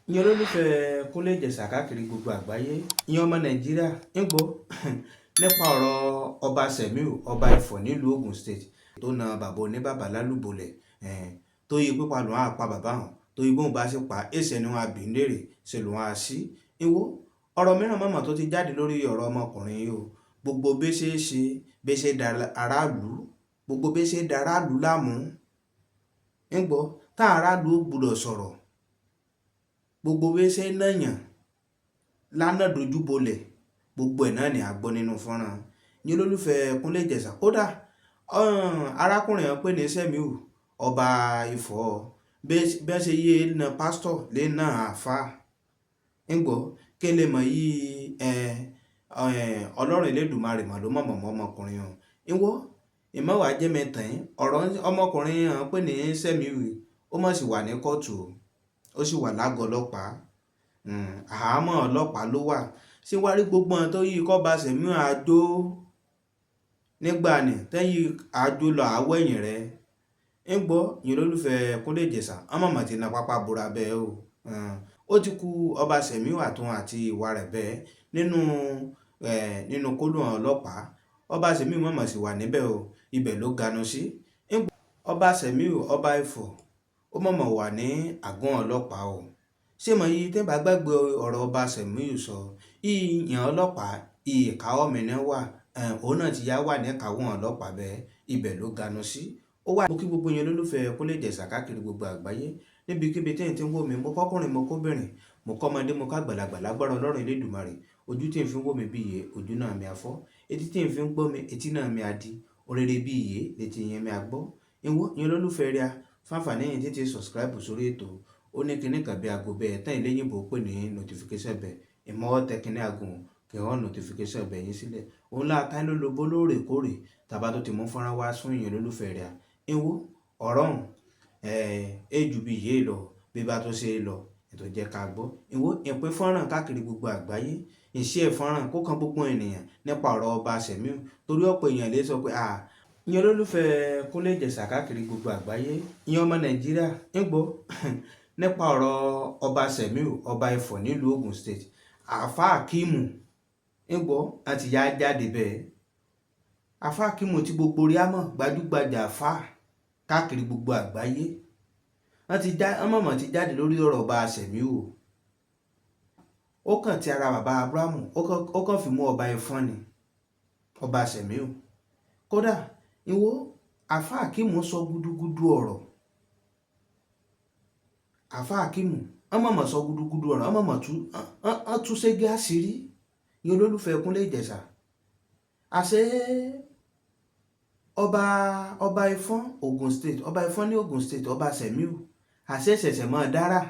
ìyẹn olólùfẹ́ Kúnlé Ìjẹ̀ṣà káàkiri gbogbo àgbáyé ìyẹn ọmọ Nàìjíríà ń gbọ́ nípa ọ̀rọ̀ ọba Sẹ̀míù ọba Ifọ̀ nílùú Ògùn State tó na bàbá oníbàbà lálùbọ̀lẹ̀ tó yí pípa lòun á pa bàbá hàn tó yí bóun bá sì pa èsì ẹni wọn àbí léèrè ṣe lòun á sí ìwọ ọ̀rọ̀ mìíràn mọ̀mọ́ tó ti jáde lórí ọ̀rọ̀ ọmọkùnrin yìí o gbogbo bí ṣe da aráàlú gbogbo bí ṣe da aráàlú láàmú ń gbọ́ tá aráàlú ó gbọ́dọ̀ sọ̀rọ̀ gbogbo bí ṣe ń nàyàn lánàá dojú bolẹ̀ gbogbo ẹ̀ náà ni a gbọ́ nínú fọ́nrán ní olólùfẹ́ Kúnlé Ìjẹ̀ṣà kódà arákùnrin yẹn pè ní Sẹ̀míù ọba Ifọ̀ bẹ́ẹ̀ ṣe yé na pásítọ̀ lé náà àáfà ń gbọ́ kí lè mọ̀ yí Ọlọ́run Elédùmarè mà ló mọ̀mọ́ ọmọkùnrin hàn ń wọ́ ìmọ̀wá jẹ́ mẹ́tàn ọ̀rọ̀ ọmọkùnrin yẹn pè ní Sẹ̀míù ó mọ̀ sí wà ní kóòtù ó sì wà lágọ̀ọ́ ọlọ́pàá àhámọ́ ọlọ́pàá ló wà ṣé wàá rí gbogbo ọ̀n tó yí kọ́ba Sẹ̀míù àjò nígbà ní tẹ́yìn àjò lọ àwẹ̀yìn rẹ̀ ń gbọ́ yín lólùfẹ́ Kúnlé Ìjẹ̀ṣà ọmọ màtí na pápá bora bẹ́ẹ̀ o ó ti kú ọba Sẹ̀míù àtún àti ìwà rẹ̀ bẹ́ẹ̀ nínú kólóhàn ọlọ́pàá ọba Sẹ̀míù mọ̀mọ́ sì wà níbẹ̀ o ibẹ̀ ló ganu sí ọba Sẹ̀míù ọba Ifọ̀ ó mọ̀mọ́ wà ní àgọ́ ọlọ́pàá o ṣé mọ̀ yìí tẹ́ bá gbàgbé ọ̀rọ̀ ọba Sẹ̀míù sọ ìyàn ọlọ́pàá ìkáwọ́ mìíràn wà òun náà ti yá wà ní ìkáwọ́ ọlọ́pàá bẹ́ẹ̀ ibẹ̀ ló ganu sí ó wà. mo kí gbogbo yẹn lólùfẹ́ Kúnlé Ìjẹ̀ṣà káàkiri gbogbo àgbáyé níbikíbi tí ẹ̀ ti ń wò mí mo kọ́kùnrin mo kóbìnrin mo kọ́mọdé mo kágbàlagbà lágbára Ọlọ́run Elédùmarè ojú tí ń fi ń wò mí bí iye ojú náà mi àfọ́ etí tí ń fi ń gbọ́ mi etí náà mi àdí orere bí iye létí yẹn mi àgbọ́ ìwọ yẹn lólùfẹ́ rí a fáfàní yẹn tètè subscribe sórí ètò ó ní kíní kan bí aago bẹ́ẹ̀ tán ìléyìnbó pè ní notification bell ìmọ̀ọ́ tẹ kíní aago kí wọ́n notification bell yín sílẹ̀ òun láta ló lobó lóòrèkóòrè tàbá tó ti mú fọ́nrán wá sún ìyẹn lólùfẹ́ rí a ìwọ ọ̀rọ̀ ọ̀hún èjù bí yé lọ bí bá tó ṣe lọ ètò jẹ́ ká gbọ́ ìwọ ìpè fọ́nrán káàkiri gbogbo àgbáyé ìṣe fọ́nrán kó kan gbogbo ènìyàn nípa ọ̀rọ̀ ọba Sẹ̀míù torí ọ̀pọ̀ èèyàn lè sọ pé ìyẹn olólùfẹ́ Kúnlé Ìjẹ̀ṣà káàkiri gbogbo àgbáyé ìyẹn ọmọ Nàìjíríà ń gbọ́ nípa ọ̀rọ̀ ọba Sẹ̀míù ọba Ifọ̀ nílùú Ògùn State àfà Akíìmù ń gbọ́ àti yá jáde bẹ́ẹ̀ àfà Akíìmù tí gbogbo rí àmọ́ gbajúgbajà àfà káàkiri gbogbo àgbáyé wọ́n ti jáde lórí ọ̀rọ̀ ọba Sẹ̀míù ó kàn ti ara bàbá Abrahamu ó kàn fi mú ọba Ifọ̀ ni ọba Sẹ̀míù kódà ìwọ àfà Akíìmù sọ gúdúgúdú ọ̀rọ̀ àfà Akíìmù ọmọọmọ sọ gúdúgúdú ọ̀rọ̀ ọmọọmọ tún ṣégé àṣírí ní olólùfẹ́ Kúnlé Ìjẹ̀ṣà àṣẹ ọba Ifọ̀ Ògùn State ọba Ifọ̀ ní Ògùn State ọba Sẹ̀míù àṣẹ ṣẹ̀ṣẹ̀ mọ́ dára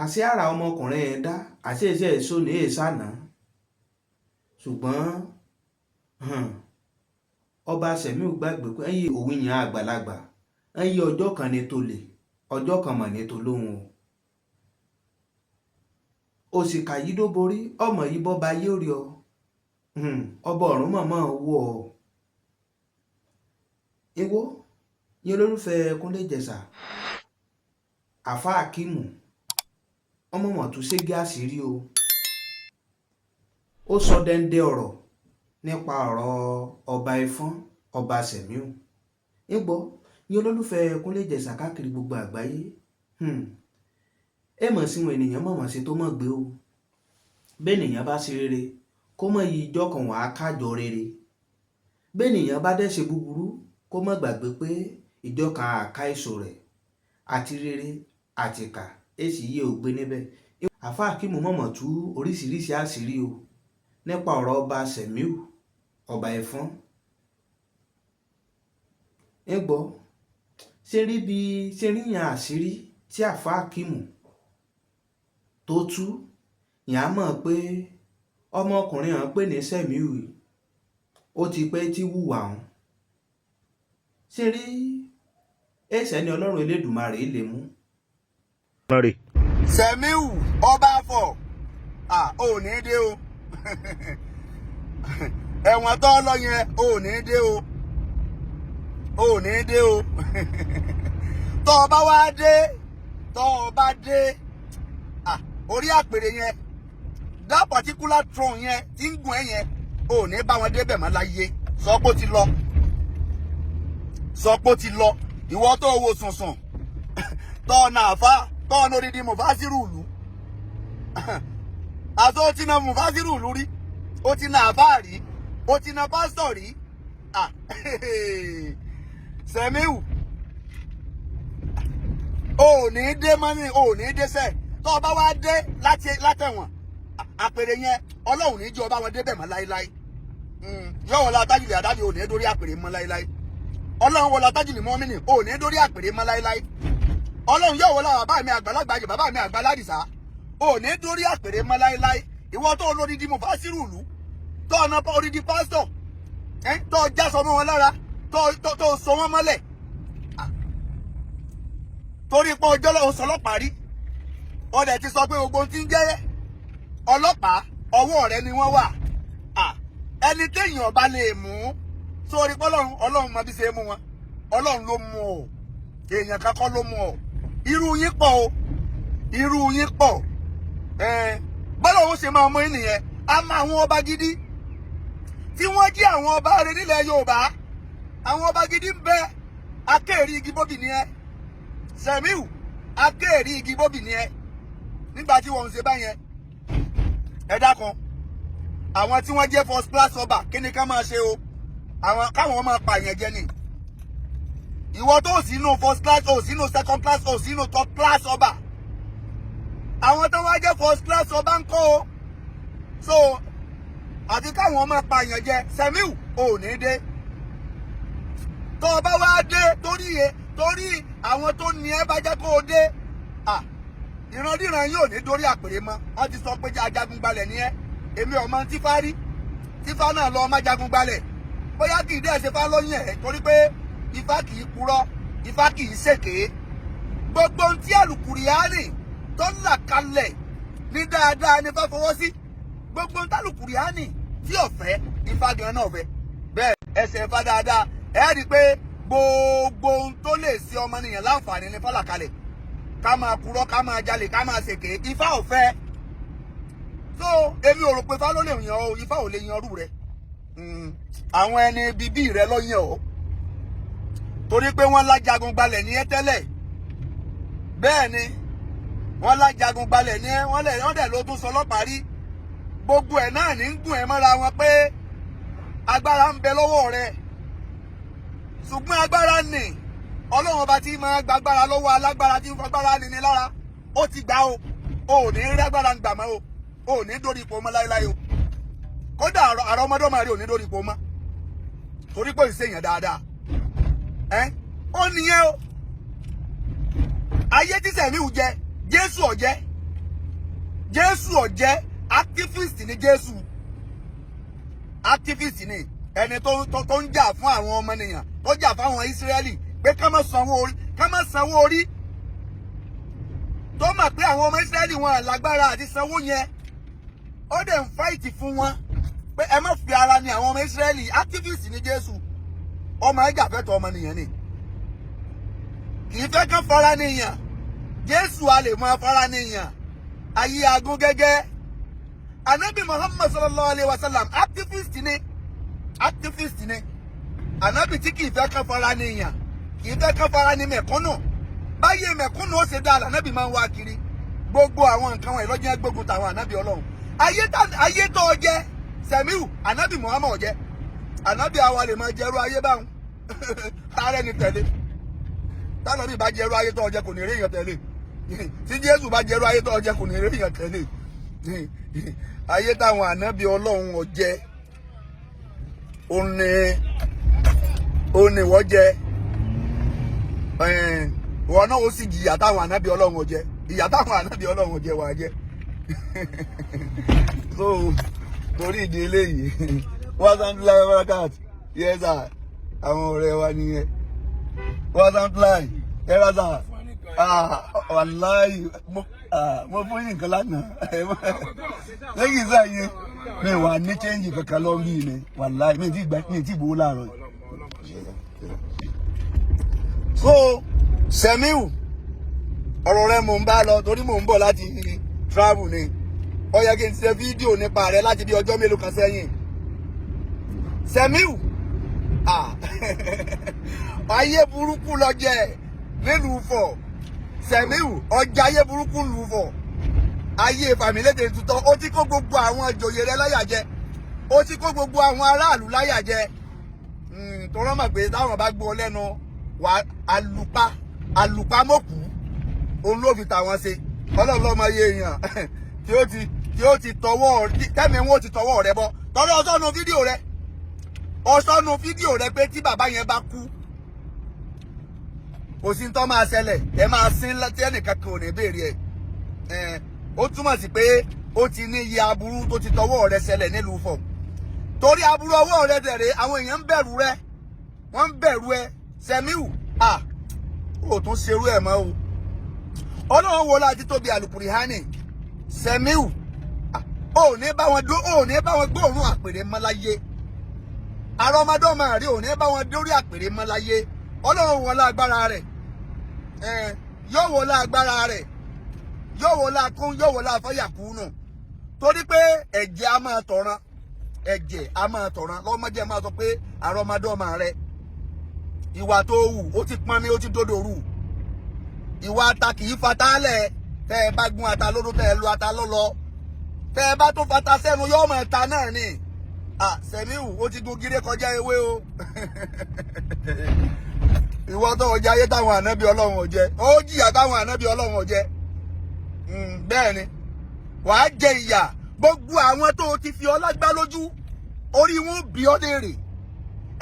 àṣẹ ara ọmọkùnrin ẹ̀ dá àṣẹ ìṣe èso ní èsànà ṣùgbọ́n ọba Sẹ̀míù gbàgbé pé ẹ̀yìn òun yàn àgbàlagbà ẹ̀yìn ọjọ́ kan ní tó lè ọjọ́ kan mọ̀ ní tó lóhun o sì kàyí ló borí ọmọ yìí bọ́ba yé rí ọ ọba ọ̀run mọ̀mọ́ wọ ọ ìwọ yẹn lólùfẹ́ Kúnlé Ìjẹ̀ṣà àfà Akíìmù ọmọọmọ tún ṣégé àṣírí o ó sọ dẹ́ndẹ́ ọ̀rọ̀ nípa ọ̀rọ̀ ọba Ifọ̀ ọba Sẹ̀míù ń gbọ́ yín olólùfẹ́ Kúnlé Ìjẹ̀ṣà káàkiri gbogbo àgbáyé ẹ mọ̀ sí wọn ènìyàn mọ̀mọ́ sí tó mọ̀ gbé o bẹ́ẹ̀ nìyàn bá ṣe rere kó mọ̀ yí ìjọ kan wà á kájọ rere bẹ́ẹ̀ nìyàn bá dẹ̀ ṣe búburú kó mọ̀ gbàgbé pé ìjọ kan àká èso rẹ̀ àti rere àti ìkà èsì yìí ò gbé níbẹ̀ àfà Akíìmù mọ̀mọ́ tú oríṣiríṣi àṣírí o nípa ọ̀rọ̀ ọba Sẹ̀míù ọba Ifọ̀ ń gbọ́ ṣe rí yan àṣírí tí àfà Akíìmù tó tú yàn á mọ̀ pé ọmọkùnrin hàn pé ní Sẹ̀míù ó ti pẹ́ tí wùwà hàn ṣe rí ẹ̀ṣẹ̀ ni Ọlọ́run Elédùmarè lè mú. Sẹ̀míù ọba Ifọ̀ ò ní dé o ẹ̀wọ̀n tó lọ yẹn ò ní dé o ò ní dé o tó o bá wá dé tó o bá dé orí àpèrè yẹn that particular throne yẹn tí ń gùn ẹ́ yẹn ò ní bá wọn débẹ̀ mọ́ láyé. Sọ pé ó ti lọ, sọ pé ó ti lọ. Ìwọ tó wo sùnsùn tọ́ ọ̀nà àfá tọ́ ọ̀nà odidi mufasiru ìlú àti ó ti na mufasiru ìlú rí, ó ti na àfá rí, ó ti na pásítọ̀ rí. Sẹ̀míù ò ní dé mọ́ni, ò ní dé sẹ́ tó o bá wá dé látẹ̀wọ̀n àpèrè yẹn Ọlọ́run ní jẹ́ ọba wọn débẹ̀ mọ́ láíláí. Yóò wọlé Tájùlì Àdábì ò ní dórí àpèrè mọ́ láíláí. Ọlọ́run wọlé Tájùlì Mọ́mínì ò ní dórí àpèrè mọ́ láíláí. Ọlọ́run yóò wọlé bàbá mi Àgbàlagbà jẹ bàbá mi Àgbàládìsá ò ní dórí àpèrè mọ́ láíláí. Ìwọ tó lórí di mufasiru ìlú tó ọ̀nà orídi pásítọ̀ tó já sọ mọ́ wọn lára tó so wọn mọ́lẹ̀ torí pé ọjọ́ lọ́wọ́ sọlọ́pàá rí ọdẹ ti sọ pé gbogbo tí ń jẹ́ ọlọ́pàá ọwọ́ rẹ ni wọ́n wà. Ẹni téèyàn bá lè mú sórí pé Ọlọ́run mọ bí ṣe mú wọn, Ọlọ́run ló mú ọ, èèyàn kankan ló mú ọ. Irú yín pọ̀ o, irú yín pọ̀. Bọ́lá òun ṣe máa mú ènìyàn á máa àwọn ọba gidi tí wọ́n jí àwọn ọba rẹ nílẹ̀ Yorùbá. Àwọn ọba gidi ń bẹ akéèrí igi bóbì ni ẹ. Sẹ̀míù akéèrí igi bóbì ni ẹ. Nígbà tí wọ́n ń ṣe báyẹn ẹ dákun àwọn tí wọ́n jẹ́ first class ọba kí ni ká máa ṣe o? Àwọn káwọn máa pààyàn jẹ ni. Ìwọ tó sínú first class o sínú second class o sínú third class ọba. Àwọn tó wá jẹ́ first class ọba ń kọ́ o. So àti káwọn máa pààyàn jẹ. Sẹ̀míù ò ní dé. Tó o bá wá dé torí àwọn tó ní ẹ bá jẹ́ kó o dé. Ìrandíran yóò ní dórí àpèrè mọ́. Wọ́n ti sọ pé ajagun gbalẹ̀ ni ẹ́. Èmi ọmọ tífá rí. Tífá náà lọ ọmọ ajagun gbalẹ̀. Bóyá kì í dẹ́ ṣe fá lóyún ẹ̀ torí pé Ifá kì í purọ́, Ifá kì í ṣèké. Gbogbo ohun tí àlùkùrìánì tó là kalẹ̀ ní dáadáa ní Ifá fọwọ́ sí. Gbogbo ohun tí àlùkùrìánì tí ọ̀fẹ́ Ifá gan náà fẹ́. Bẹ́ẹ̀ ẹsẹ̀ Ifá dáadáa ẹ rí i pé gbogbo ohun tó lè ṣe ọmọnìyàn láǹfààní ní Ifá là kalẹ̀. Ká máa purọ́, ká máa jalè, ká máa ṣèké. Ifá ò fẹ́. So èmi ò rò pé Ifá ló lè yan o, Ifá ò lè yan ọrú rẹ. Àwọn ẹni bíbí rẹ ló yàn ọ́ torí pé wọ́n lájagun gbalẹ̀ ní ẹ tẹ́lẹ̀. Bẹ́ẹ̀ ni wọ́n lájagun gbalẹ̀ ní ẹ wọ́n dẹ̀ ló tún sọ ọlọ́pàá rí. Gbogbo ẹ̀ náà ní ń gùn ẹ̀ mọ́ra wọn pé agbára ń bẹ lọ́wọ́ rẹ. Ṣùgbọ́n agbára nì Ọlọ́run ọba tí máa gbàgbára lọ́wọ́ alágbára tí ń fagbára nìní lára ó ti gbà o. O ò ní rí agbára ń gbà mọ́ o. O ò ní dórí ipò mọ́ láéláé o. Kódà àrọ ọmọdọ́mọ rí ò ní dórí ipò mọ́ torí pé ìṣèyàn dáadáa. Ó nìyẹn o. Ayé tí Sẹ̀míù jẹ Jésù ọ̀jẹ́. Jésù ọ̀jẹ́ activist ni Jésù. Activist ni ẹni tó ń jà fún àwọn ọmọnìyàn tó jà fún àwọn Ísírẹ́lì pé ká má sanwó orí. Tó mọ̀ pé àwọn ọmọ Ísírẹ́lì wọn lágbára àti sanwó yẹn. Ó dẹ̀ ń fáìtì fún wọn pé ẹ má fi ara ni àwọn ọmọ Ísírẹ́lì. Activist ni Jésù. Ọmọ ẹjà fẹ́tọ̀ ọmọnìyàn ni. Kì í fẹ́ kán fara níyàn. Jésù a lè máa fara níyàn. Ayé agún gẹ́gẹ́. Ànábì Muhammad sallallahu alayhi wa sallam activist ni. Activist ni. Ànábì tí kì í fẹ́ kán fara níyàn. Kì í fẹ́ kán fara ní mẹ̀kúnnù. Báyé mẹ̀kúnnù ó ṣe dáa ànábì máa ń wá kiri. Gbogbo àwọn nǹkan wọn ìlọ́jẹ́ gbógun tàwọn ànábì Ọlọ́run. Ayé tó jẹ́ Sẹ̀míù ànábì Muhammad jẹ́. Ànábì àwa lè máa jẹrú ayé báwọn. Tààrẹ ni tẹ̀lé. Tànábì bá jẹrú ayé tó jẹ kò ní rí èèyàn tẹ̀lé. Tí Jésù bá jẹrú ayé tó jẹ kò ní rí èèyàn tẹ̀lé. Ayé táwọn ànábì Ọlọ́run ọ̀jẹ́. Ó ní wọ́n jẹ. Wọ́n náà ó sì jìyà táwọn ànábì Ọlọ́run ọ̀jẹ́. Ìyà táwọn ànábì Ọlọ́run ọ̀jẹ́ wà jẹ́. So torí ìdí eléyìí wọ́n sá ń fly wákàt yes sir àwọn ọ̀rẹ́ wa nìyẹn wọ́n sá ń fly ẹ̀rọ sà wàláyé mo fún yín nǹkan lánàá lẹ́yìn sáyé mi wà ní chẹ́ǹjì kankan lọ́ọ́ bí mi wàláyé mi ti gbowó láàárọ̀ yìí. So Sẹ̀míù ọ̀rọ̀ rẹ mò ń bá lọ torí mò ń bọ̀ láti travel ni ó yẹ kí n ṣe fídíò nípa rẹ̀ láti bí ọjọ́ mélòó kan sẹ́yìn. Sẹ̀míù ayé burúkú lọ jẹ nílùú Ifọ̀. Sẹ̀míù ọjà ayé burúkú lù Ifọ̀. Ayé Fàmílétè tutọ́, ó ti kó gbogbo àwọn ìjòyè rẹ̀ láyà jẹ, ó ti kó gbogbo àwọn aráàlú láyà jẹ. Tó rán mọ̀ pé táwọn bá gbọ́ lẹ́nu wà àlùpà mọ́kù òun ló fi tàwọn ṣe. Ọlọ́run lọ́mọ iye èèyàn tí ó ti tọwọ́ tẹ́mi wọn ó ti tọwọ́ rẹ bọ́. Tọ́lọ́ ọsọ́nu fídíò rẹ pé tí bàbá yẹn bá kú kò sí tó máa ṣẹlẹ̀, ẹ máa sin tí ẹnìkan kan ò ní béèrè ẹ̀. Ó túmọ̀ sí pé ó ti ní iye aburú tó ti tọwọ́ rẹ ṣẹlẹ̀ nílùú Ifọ̀. Torí aburú ọwọ́ rẹ dẹ̀rẹ̀ àwọn èèyàn ń bẹ̀rù rẹ, wọ́n ń bẹ̀rù ẹ. Sẹ̀míù ó tún ṣerú ẹ̀ mọ́ o. Ọlọ́run wo láti tóbi àlùkùránì. Sẹ̀míù ò ní bá wọn gbóòórùn àpèrè mọ́ láyé. Àrọ́mọdọ́mọ rí ò ní bá wọn dórí àpèrè mọ́ láyé. Ọlọ́run wọlá agbára rẹ̀, yóò wọlá agbára rẹ̀, yóò wọlá kún, yóò wọlá fọyàkúnù. Torí pé ẹ̀jẹ̀ a máa tọ̀ràn, lọ́mọdé máa sọ pé àrọ́mọdọ́mọ rẹ̀ ìwà tó wù ó ti pọn mi, ó ti dódò rù. Ìwà ata kì í fatálẹ̀. Tẹ́ ẹ bá gún ata lódó, tẹ́ ẹ lu ata lọ́lọ́, tẹ́ ẹ bá tó fata sẹ́nu yóò mọ̀ ẹ̀ta náà ni. Sẹ̀míù ó ti gun gíré kọjá ewé o. Ìwọ tó ọjà ayé táwọn ànábì Ọlọ́run ò jẹ, ó jìyà táwọn ànábì Ọlọ́run ò jẹ. Bẹ́ẹ̀ ni wàá jẹ ìyà. Gbogbo àwọn tó ti fi ọlá gbá lójú, orí wọn bí ọ léèrè,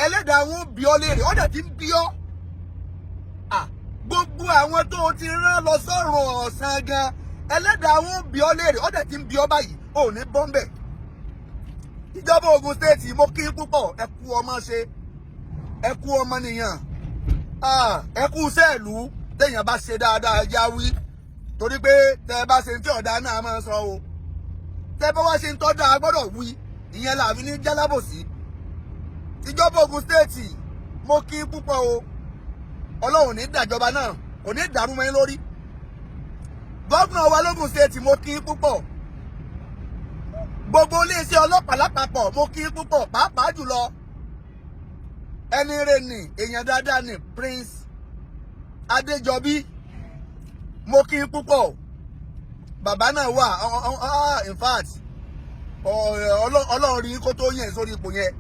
ẹlẹ́dàá wọn bí ọ léèrè, ọ̀dà tí ń bí ọ. Gbogbo àwọn tó ti rán lọ sọ́run ọ̀sán gan, ẹlẹ́dàá wọn bí ọ léèrè, ọ̀dà tí ń bí ọ báyìí, ò ní bọ́m̀bẹ̀. Ìjọba Ògùn stéètì mo kí púpọ̀, ẹ kú ọmọ ṣe, ẹ kú ọmọ nìyàn, ẹ kú sẹ́ẹ̀lú. Téèyàn bá ṣe dáadáa ẹja wí, torí pé tẹ́ ẹ bá ṣe tí ọ̀dà náà máa sọ o. Tẹ́ bá wá ṣe ń tọ́jú agbọ́dọ̀ wí, ìyẹn làbí ní jálábòsí. Ìjọba Ògùn stéètì mo kí púpọ̀ o. Ọlọ́run ní dàjọba náà, kò ní dàrú mọ́ yín lórí. Gọ́vnà wa lógùn stéètì mo kí púpọ̀. Gbogbo iléeṣẹ́ ọlọ́pàá lápapọ̀ mo kí púpọ̀, pàápàá jùlọ ẹni rẹ̀ ni èèyàn dáadáa ni Prince Adéjọbí, mo kí púpọ̀. Bàbá náà wà in fact Ọlọ́run rí kó tó yẹn sórí ipò yẹn.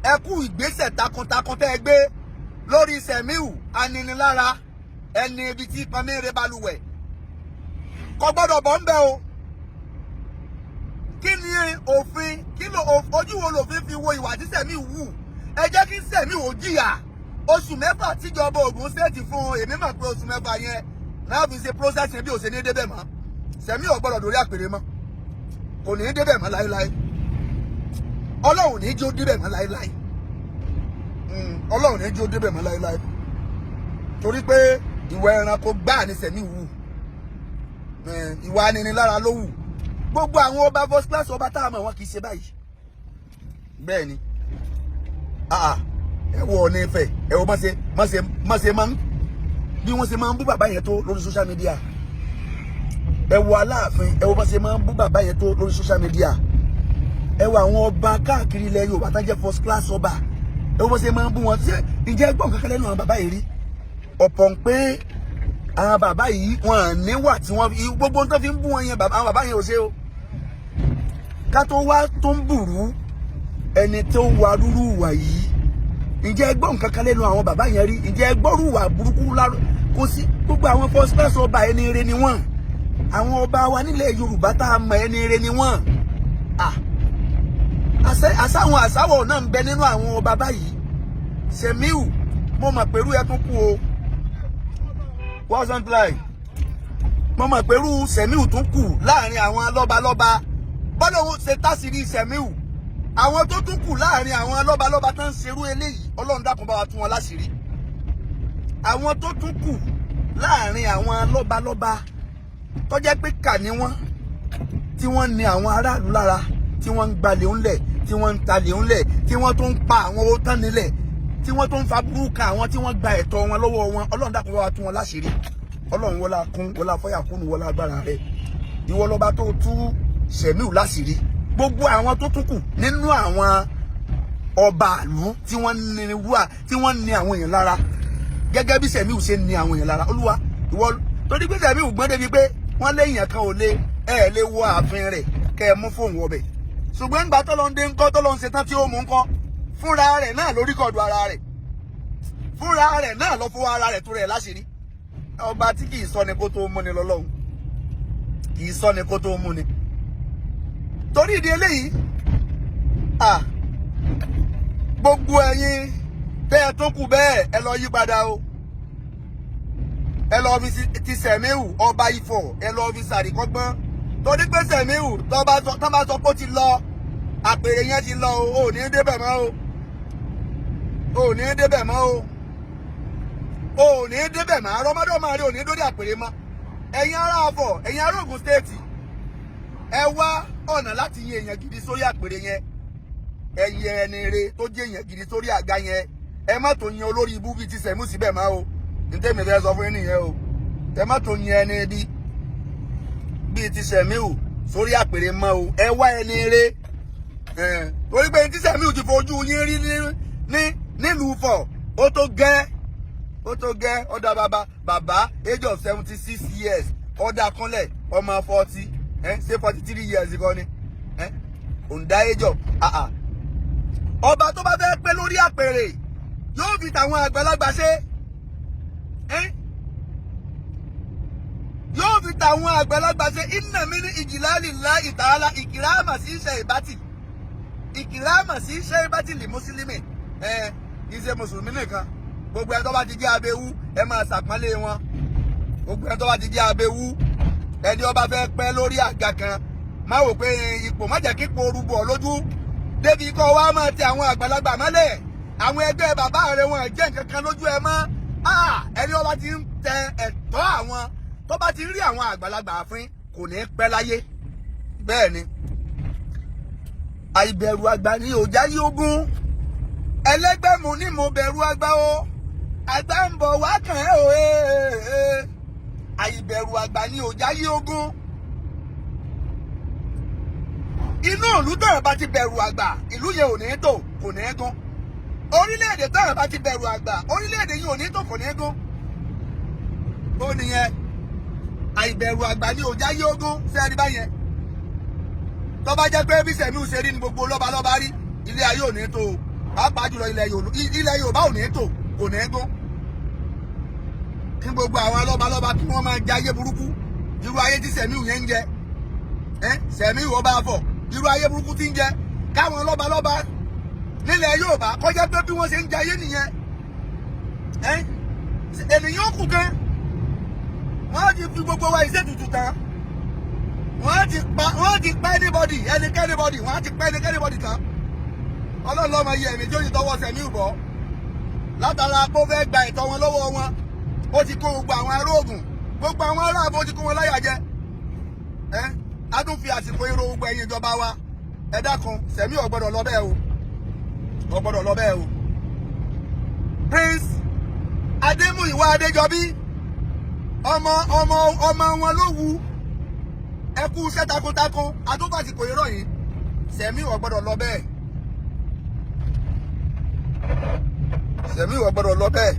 Ẹ kú ìgbésẹ̀ takuntakun tẹ́ ẹ gbé lórí Sẹ̀míù aninilára, ẹni ibi tí pamẹ́rẹ́ balùwẹ̀ kò gbọ́dọ̀ bọ́ ń bẹ́ o. Kí ni òfin, ojú wo lòfin fi wo ìwà tí Sẹ̀míù wù? Ẹ jẹ́ kí Sẹ̀míù ò jìyà. Oṣù mẹ́fà tíjọba Ògùn stéètì fún èmi mọ̀ pé oṣù mẹ́fà yẹn náà fi ṣe process yẹn bí òṣèlú ní débẹ̀ mọ́. Sẹ̀míù ò gbọ́dọ̀ dórí àpèrè mọ́, kò ní débẹ̀ mọ́ láéláé. Ọlọ́run ní jó débẹ̀ mọ́ láéláé. Ọlọ́run ní jó débẹ̀ mọ́ láéláé. Torí pé ìwà ẹranko gbáà ni Sẹ̀míù wù, ìwà aninilára ló wù. Gbogbo àwọn ọba first class ọba tá a mọ̀ wọn kì í ṣe báyìí. Bẹ́ẹ̀ ni ẹ wọ Ọọ̀ni Ifẹ̀, ẹ wọ má ṣe máa ń bí wọ́n ṣe máa ń bú bàbá yẹn tó lórí social media. Ẹ wọ Aláàfin, ẹ wọ má ṣe máa ń bú bàbá yẹn tó lórí social media. Ẹ wọ àwọn ọba káàkiri ilẹ̀ Yorùbá tá jẹ́ first class ọba, ẹ wọ má ṣe máa ń bú wọn. Ǹjẹ́ gbọ́n kankan lẹ́nu àwọn bàbá yìí rí? Ọ̀pọ̀ ń pé àwọn bàbá yìí wọn níwà tí wọ́n gbogbo tó fi ń bú wọn yẹn àwọn bàbá yẹn ò ṣe o. Ká tó wá tó ń bùrú ẹni tó wà rúrú wà yìí. Ǹjẹ́ gbọ́n kankan lẹ́nu àwọn bàbá yẹn rí? Ǹjẹ́ gbọ́rú wà burúkú láró? Kò sí. Gbogbo àwọn first class ọba ẹni ire ni wọ́n. Àwọn ọba wa nílẹ̀ Yorùbá tá a mọ̀ ẹni ire ni wọ́n. Àsáwọ̀ náà ń bẹ nínú àwọn ọba báyìí. Sẹ̀míù mo mọ̀ pẹ̀lú ẹ tún kú o. Wasn't like mo mọ̀ pẹ̀lú Sẹ̀míù tún kù láàrin àwọn lọ́balọ́ba. Bọ́dọ̀ wọn ṣe tásìrí Sẹ̀míù. Àwọn tó tún kù láàrin àwọn lọ́balọ́ba tó ń ṣerú eléyìí, Ọlọ́run dákun bá wa tú wọn láṣìírí. Àwọn tó tún kù láàrin àwọn lọ́balọ́ba tó jẹ́ pé kà ní wọ́n, tí wọ́n ní àwọn aráàlú lára, tí wọ́n ń gbalẹ̀ ńlẹ̀, tí wọ́n ń talẹ̀ ńlẹ̀, tí wọ́n tó ń pa àwọn owó tán nílẹ̀, tí wọ́n tó ń fa burúkú àwọn tí wọ́n gba ẹ̀tọ́ wọn lọ́wọ́ wọn. Ọlọ́run dákun bá wa tú wọn láṣìírí. Ọlọ́run wọlá kún, wọlá fọyà kún, wọlá agbára rẹ̀. ìwọ lọba tó tú Sẹ̀míù láṣìírí. Gbogbo àwọn tó tún kù nínú àwọn ọba àlú tí wọ́n ní àwọn èèyàn lára gẹ́gẹ́ bí Sẹ̀míù ṣe ní àwọn èèyàn lára. Olúwa ìwọ torí pé Sẹ̀míù gbọ́n débi pé wọ́n léèyàn kan ò lè wọ ààfin rẹ̀ kẹ́ ẹ mú fóònù ọbẹ̀. Ṣùgbọ́n nígbà tọ́lọ́ ń dé ńkọ́ tọ́lọ́ ń ṣe tán tí ó mú ńkọ́ fúnra rẹ̀ náà lórí kọ̀ọ̀dù ara rẹ̀ fúnra rẹ̀ náà lọ fún ara rẹ̀ tó rẹ̀ láṣìírí. Ọba tí kì í sọ ni kó tó mú ni lọ́lọ́run kì í sọ ni kó tó mú ni. Torí ìdí eléyìí gbogbo ẹ̀yin tẹ́ ẹ tó kù bẹ́ẹ̀ ẹ lọ yí padà o. Ẹ lọ fi ti Sẹ̀míù ọba Ifọ̀ ẹ lọ fi ṣàríkọ́gbọ́n. Torí pé Sẹ̀míù tó bá sọ pé ó ti lọ àpèrè yẹn ti lọ o ò ní débẹ̀ mọ́ o ò ní débẹ̀ mọ́ o ò ní débẹ̀ mọ́ arọ́mọdọ́mọ rẹ ò ní dórí àpèrè mọ́. Ẹ̀yin ará Ifọ̀ ẹ̀yin ará Ògùn stéètì ẹ wá ọ̀nà láti yin èèyàn gidi sórí àpèrè yẹn. Ẹ̀yin ẹni re tó jẹ́ èèyàn gidi sórí àga yẹn ẹ má tó yin olórí ibú bíi ti Sẹ̀míù síbẹ̀ mọ́ o. Ntẹ́mi fẹ́ sọ fún yín nìyẹn o. Ẹ má tó yin ẹni bíi ti Sẹ̀míù sórí àpèrè mọ́ o. Ẹ wá ẹni re torí pé tí Sẹ̀míù ti fojú yín rí nílùú Ifọ̀ ó tó gẹ́ ọ̀dà bàbá age of 76 years ọ̀dà kanlẹ̀ ọmọ 40 ṣé 43 years kan ni òǹdà age of ọba tó bá fẹ́ pẹ́ lórí àpèrè yóò fi tàwọn àgbàlagbà ṣe yóò fi tàwọn àgbàlagbà ṣe inna min ijlalillahi ta'ala ìkìrámà sí iṣẹ́ ìbátì ìkìrámà sí iṣẹ́ ìbátì lè mùsùlùmí ìṣe mùsùlùmí nìkan gbogbo ẹ̀ tó bá ti jẹ́ abẹ́wú ẹ máa ṣàpọ́nlé wọn gbogbo ẹ̀ tó bá ti jẹ́ abẹ́wú ẹni ọba fẹ́ pẹ́ lórí àga kan má wò pé ipò má jẹ́ kípo orúbọ lójú débi kọ́ wa máa tẹ àwọn àgbàlagbà mọ́lẹ̀ àwọn ẹgbẹ́ bàbá rẹ̀ wọn jẹ́ nǹkan kan lójú ẹ mọ́ ẹni ọba ti ń tẹ ẹ̀tọ́ àwọn tó bá ti rí àwọn àgbàlagbà àfin kò ní pẹ́ láyé. Bẹ́ẹ̀ ni àìbẹ̀rù àgbà ni ò jáyé ogún ẹlẹ́gbẹ́ mu ní mo bẹ̀rù àgbà o àgbà ń bọ̀ wá kàn ẹ́ o àìbẹ̀rù àgbà ni ò jáyé ogún. Inú ìlú tẹ̀rẹ̀ bá ti bẹ̀rù àgbà ìlú yẹn ò ní tò kò ní gún. Orílẹ̀-èdè tẹ̀rẹ̀ bá ti bẹ̀rù àgbà orílẹ̀-èdè yìí ò ní tò kò ní gún. Ó nìyẹn àìbẹ̀rù àgbà ni ò jáyé ogún sẹ́ẹ̀rí báyẹn. Tó bá jẹ́ pé bí Sẹ̀míù ṣe rí ni gbogbo lọ́balọ́ba rí ilé ayé ò ní tò pàápàá jùlọ ilẹ̀ Yorùbá ò ní tò kò ní gún. Kí gbogbo àwọn lọ́balọ́ba kí wọ́n máa jayé burúkú irú ayé tí Sẹ̀míù yẹn ń jẹ Sẹ̀míù ọba Ifọ̀ irú ayé burúkú tí ń jẹ káwọn lọ́balọ́ba nílẹ̀ Yorùbá kọjá pé bí wọ́n ṣe ń jayé nìyẹn ènìyàn kù gan wọ́n ti fi gbogbo wa ìṣètùtù tán wọ́n ti pa anybody ẹnikẹ́nibody wọ́n ti pa ẹnikẹ́nibody tán Ọlọ́run lọ́mọ iye ẹ̀mí tí ó ti tọwọ́ Sẹ̀míù bọ̀ látara kó fẹ́ gba ìtọ́ wọn lọ́wọ́ wọn ó ti kó gbogbo àwọn ará Ògùn gbogbo àwọn ará Àbò ti kó wọn láyà jẹ a tún fi àsìkò irú gbogbo ẹ̀yin ìjọba wa ẹ dákun Sẹ̀míù ò gbọ́dọ̀ lọ bẹ́ẹ̀ o ò gbọ́dọ̀ lọ bẹ́ẹ̀ o. Prince Adémúyìwá Adéjọbí ọmọ wọn ló wu ẹkú iṣẹ́ takuntakun àtúntàsìkò irọ́ yìí Sẹ̀míù ò gbọ́dọ̀ lọ bẹ́ẹ̀ Sẹ̀míù ò gbọ́dọ̀ lọ bẹ́ẹ̀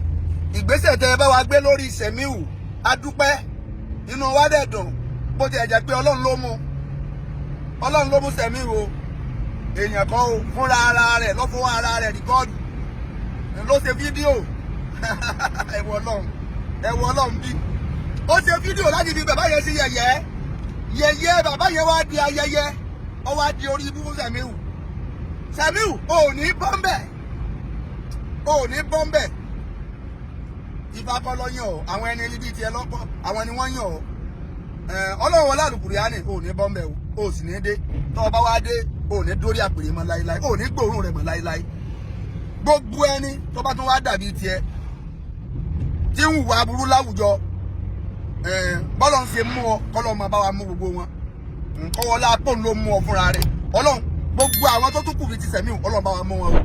ìgbésẹ̀ tẹ́ ẹ bá wa gbé lórí Sẹ̀míù adúpẹ́ inú wa dẹ̀ dùn bó ti ẹ̀jẹ̀ pé Ọlọ́run ló mú Sẹ̀míù o èèyàn kan o fúnra ara rẹ̀ lọ́fọwọ́ ara rẹ̀ rìkọ́ọ̀dù ló ṣe fídíò ẹ̀wọ̀ Ọlọ́run bí ó ṣe fídíò láti fi bàbá yẹn sí yẹ̀yẹ́ bàbá yẹn wá di ayẹyẹ ó wá di orí ibú fún Sẹ̀míù ò ní bọ́m̀bẹ̀ ìfakọ́ lọ yàn ọ́ àwọn ẹni ibi tiẹ̀ lọ́pọ̀ àwọn ni wọ́n yàn ọ́ Ọlọ́run wọlé àlùkùránì ò ní bọ́m̀bẹ̀ o sì ní dé tọ́ ọba wá dé ò ní dórí àpèrè mọ́ láíláí ò ní gbòòrùn rẹ̀ mọ́ láíláí gbogbo ẹni tó bá tún wá dàbí tiẹ̀ tí ń hùwà burú láwùjọ bọ́lọ̀ ń ṣe mú ọ kọ́lọ́ máa bá wa mú gbogbo wọn kọ́wọ́lá pọ́ùn ló mú ọ fúnra rẹ̀ Ọlọ́run gbogbo àwọn tó tún kù fi ti Sẹ̀míù Ọlọ́run bá wa mú wọn o